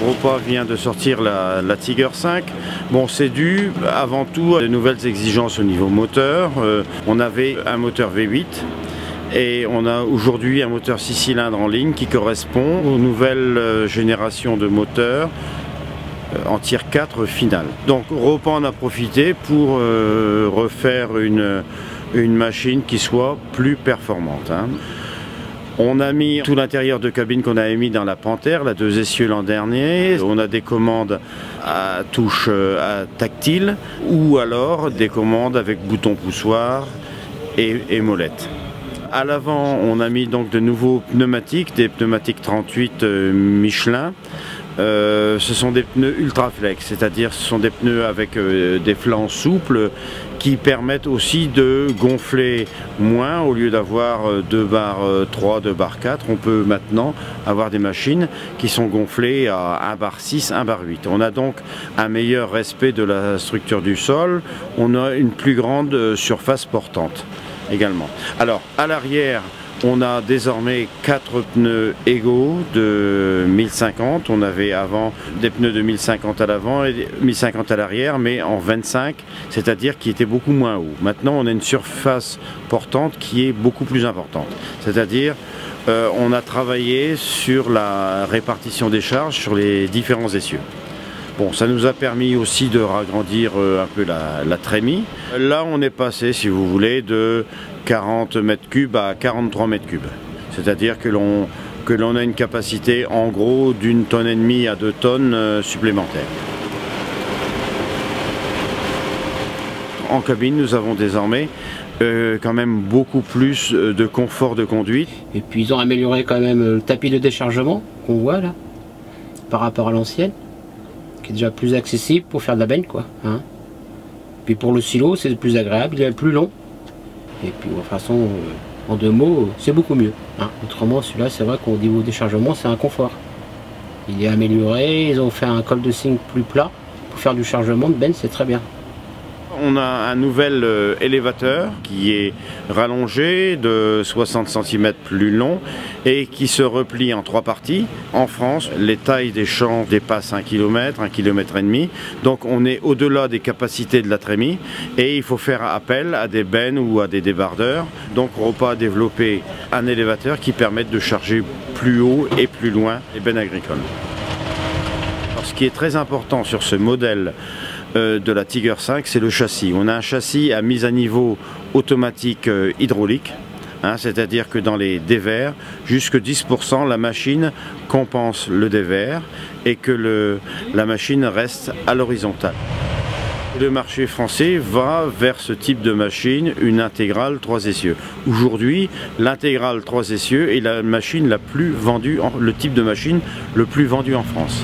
Europa vient de sortir la Tiger 5. Bon, c'est dû avant tout à de nouvelles exigences au niveau moteur. On avait un moteur V8 et on a aujourd'hui un moteur 6 cylindres en ligne qui correspond aux nouvelles générations de moteurs en Tier 4 finale. Donc Europa en a profité pour refaire une machine qui soit plus performante. On a mis tout l'intérieur de cabine qu'on avait mis dans la Panthère, la 2 essieux l'an dernier. On a des commandes à touche tactile ou alors des commandes avec bouton poussoir et molette. À l'avant, on a mis donc de nouveaux pneumatiques, des pneumatiques 38 Michelin. Ce sont des pneus Ultraflex, c'est-à-dire ce sont des pneus avec des flancs souples qui permettent aussi de gonfler moins. Au lieu d'avoir 2 bar 3, 2 bar 4, on peut maintenant avoir des machines qui sont gonflées à 1 bar 6, 1 bar 8. On a donc un meilleur respect de la structure du sol, on a une plus grande surface portante également. Alors à l'arrière, on a désormais 4 pneus égaux de 1050. On avait avant des pneus de 1050 à l'avant et 1050 à l'arrière, mais en 25, c'est-à-dire qui étaient beaucoup moins hauts. Maintenant, on a une surface portante qui est beaucoup plus importante. C'est-à-dire, on a travaillé sur la répartition des charges sur les différents essieux. Bon, ça nous a permis aussi de ragrandir un peu la trémie. Là, on est passé, si vous voulez, de 40 mètres cubes à 43 mètres cubes. C'est-à-dire que l'on a une capacité en gros d'1,5 tonne à 2 tonnes supplémentaires. En cabine, nous avons désormais quand même beaucoup plus de confort de conduite. Et puis ils ont amélioré quand même le tapis de déchargement qu'on voit là, par rapport à l'ancienne, qui est déjà plus accessible pour faire de la benne, quoi. Puis pour le silo, c'est plus agréable, il est plus long. Et puis de toute façon, en 2 mots, c'est beaucoup mieux. Autrement, celui-là, c'est vrai qu'au niveau déchargement, c'est un confort. Il est amélioré, ils ont fait un col de cygne plus plat. Pour faire du chargement de benne, c'est très bien. On a un nouvel élévateur qui est rallongé de 60 cm plus long et qui se replie en 3 parties. En France, les tailles des champs dépassent 1 km, 1,5 km. Donc on est au-delà des capacités de la trémie et il faut faire appel à des bennes ou à des débardeurs. Donc Europa a développé un élévateur qui permet de charger plus haut et plus loin les bennes agricoles. Alors, ce qui est très important sur ce modèle de la Tiger 5, c'est le châssis. On a un châssis à mise à niveau automatique hydraulique, c'est-à-dire que dans les dévers, jusque 10%, la machine compense le dévers et que la machine reste à l'horizontale. Le marché français va vers ce type de machine, une intégrale 3 essieux. Aujourd'hui, l'intégrale 3 essieux est la machine la plus vendue, le type de machine le plus vendu en France.